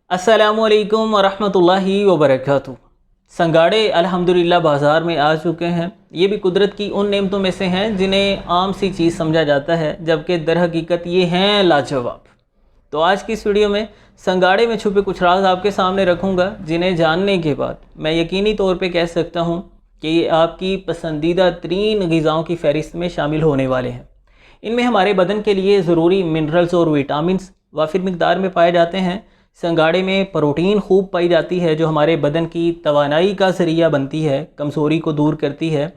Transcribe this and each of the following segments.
अस्सलामुअलैकुम वरहमतुल्लाहि वबरकातुहू। संगाड़े अल्हम्दुलिल्लाह बाज़ार में आ चुके हैं। ये भी कुदरत की उन नेमतों में से हैं जिन्हें आम सी चीज़ समझा जाता है, जबकि दर हकीकत ये हैं लाजवाब। तो आज की इस वीडियो में संगाड़े में छुपे कुछ राज आपके सामने रखूँगा, जिन्हें जानने के बाद मैं यकीनी तौर पर कह सकता हूँ कि ये आपकी पसंदीदा तरीन ग़िज़ाओं की फ़हरिस्त में शामिल होने वाले हैं। इनमें हमारे बदन के लिए ज़रूरी मिनरल्स और विटामिन्स वाफिर मिक़दार में पाए जाते हैं। संगाड़े में प्रोटीन खूब पाई जाती है, जो हमारे बदन की तवानाई का ज़रिया बनती है, कमज़ोरी को दूर करती है।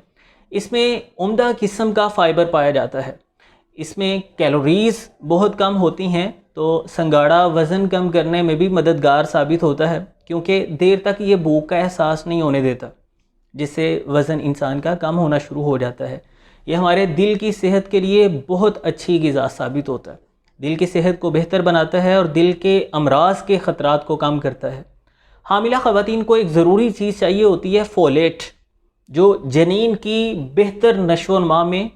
इसमें उम्दा किस्म का फ़ाइबर पाया जाता है। इसमें कैलोरीज़ बहुत कम होती हैं, तो संगाड़ा वज़न कम करने में भी मददगार साबित होता है, क्योंकि देर तक ये भूख का एहसास नहीं होने देता, जिससे वज़न इंसान का कम होना शुरू हो जाता है। ये हमारे दिल की सेहत के लिए बहुत अच्छी ग़िज़ा साबित होता है। दिल की सेहत को बेहतर बनाता है और दिल के अमराज के ख़तरात को कम करता है। हामिला ख़वातीन को एक ज़रूरी चीज़ चाहिए होती है फोलेट, जो जनीन की बेहतर नशो-नमा में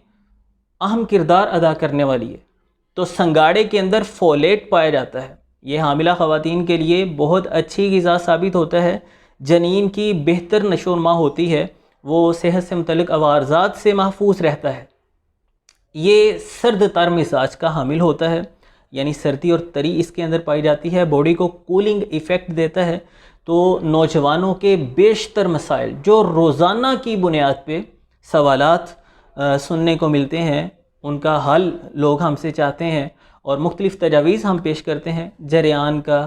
अहम किरदार अदा करने वाली है। तो संगाड़े के अंदर फोलेट पाया जाता है। ये हामिला ख़वातीन के लिए बहुत अच्छी ग़िज़ा साबित होता है। जनीन की बेहतर नशो-नमा होती है, वो सेहत से मुतल्लिक़ अवारज़ात से महफूज रहता है। ये सर्द तर मिजाज का हामिल होता है, यानी सर्दी और तरी इसके अंदर पाई जाती है। बॉडी को कूलिंग इफ़ेक्ट देता है। तो नौजवानों के बेशतर मसाइल जो रोज़ाना की बुनियाद पे सवालात सुनने को मिलते हैं, उनका हल लोग हमसे चाहते हैं और मुख्तलिफ़ तजावीज़ हम पेश करते हैं। जरियान का,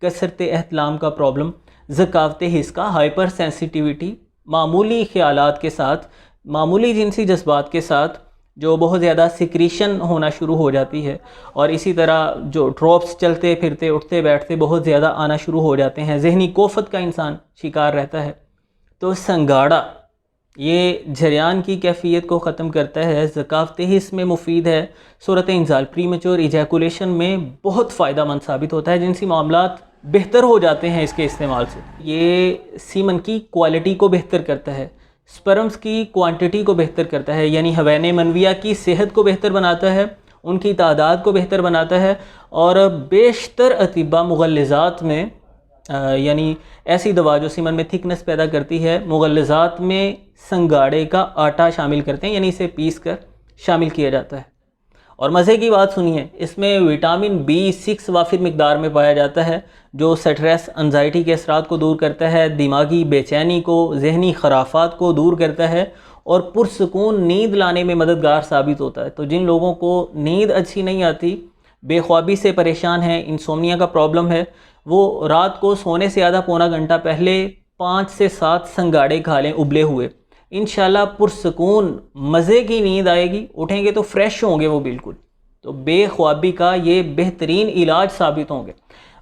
कसरत एहतलाम का प्रॉब्लम, ज़कावत हिस्स का, हाइपर सेंसिटिविटी, मामूली ख़यालात के साथ, मामूली जिनसी जज्बात के साथ जो बहुत ज़्यादा सिक्रीशन होना शुरू हो जाती है, और इसी तरह जो ड्रॉप्स चलते फिरते उठते बैठते बहुत ज़्यादा आना शुरू हो जाते हैं। ज़हनी कोफत का इंसान शिकार रहता है। तो संगाड़ा ये जरियान की कैफियत को ख़त्म करता है। ज़कावत हिस्स में मुफीद है। सूरत इंजाल प्रीमेच्योर इजैकुलेशन में बहुत फ़ायदा मंद साबित होता है। जिनसी मामलात बेहतर हो जाते हैं इसके इस्तेमाल से। ये सीमन की क्वालिटी को बेहतर करता है, स्पर्म्स की क्वांटिटी को बेहतर करता है, यानी हवैन मनविया की सेहत को बेहतर बनाता है, उनकी तादाद को बेहतर बनाता है। और बेशतर अतिबा मुग़ल्लिज़ात में यानी ऐसी दवा जो सीमन में थिकनेस पैदा करती है, मुग़ल्लिज़ात में संगाड़े का आटा शामिल करते हैं, यानी इसे पीस कर शामिल किया जाता है। और मज़े की बात सुनिए, इसमें विटामिन B6 वाफिर मिक़दार में पाया जाता है, जो स्ट्रेस एंजाइटी के असरात को दूर करता है, दिमागी बेचैनी को, जहनी खराफात को दूर करता है और पुरसकून नींद लाने में मददगार साबित होता है। तो जिन लोगों को नींद अच्छी नहीं आती, बेख्वाबी से परेशान हैं, इंसोम्निया का प्रॉब्लम है, वो रात को सोने से आधा पौना घंटा पहले 5 से 7 संगाड़े खा लें उबले हुए। इंशाल्लाह पुरसकून मज़े की नींद आएगी, उठेंगे तो फ्रेश होंगे वो बिल्कुल। तो बेख्वाबी का ये बेहतरीन इलाज साबित होंगे।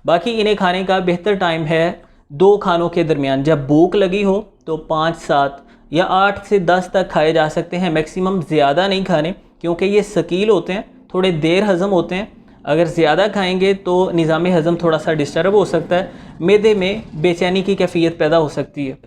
बाकी इन्हें खाने का बेहतर टाइम है 2 खानों के दरमियान। जब भूख लगी हो तो 5, 7 या 8 से 10 तक खाए जा सकते हैं। मैक्सिमम ज़्यादा नहीं खाने, क्योंकि ये सकील होते हैं, थोड़े देर हज़म होते हैं। अगर ज़्यादा खाएंगे तो निज़ाम हज़म थोड़ा सा डिस्टर्ब हो सकता है, मैदे में बेचैनी की कैफियत पैदा हो सकती है।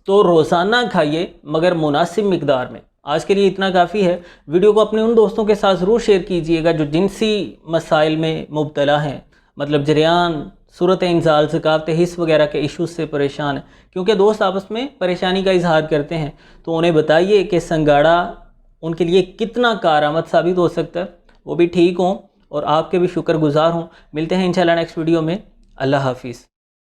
तो रोज़ाना खाइए, मगर मुनासिब मिक़दार में। आज के लिए इतना काफ़ी है। वीडियो को अपने उन दोस्तों के साथ ज़रूर शेयर कीजिएगा जो जिनसी मसाइल में मुब्तला हैं, मतलब जरियान, सूरत इंजाल, ज़कावत हिस्स वगैरह के इश्यूज़ से परेशान हैं। क्योंकि दोस्त आपस में परेशानी का इजहार करते हैं, तो उन्हें बताइए कि संगाड़ा उनके लिए कितना कारआमद साबित हो सकता है। वो भी ठीक हों और आपके भी शुक्रगुज़ार हों। मिलते हैं इंशाल्लाह नेक्स्ट वीडियो में। अल्लाह हाफिज़।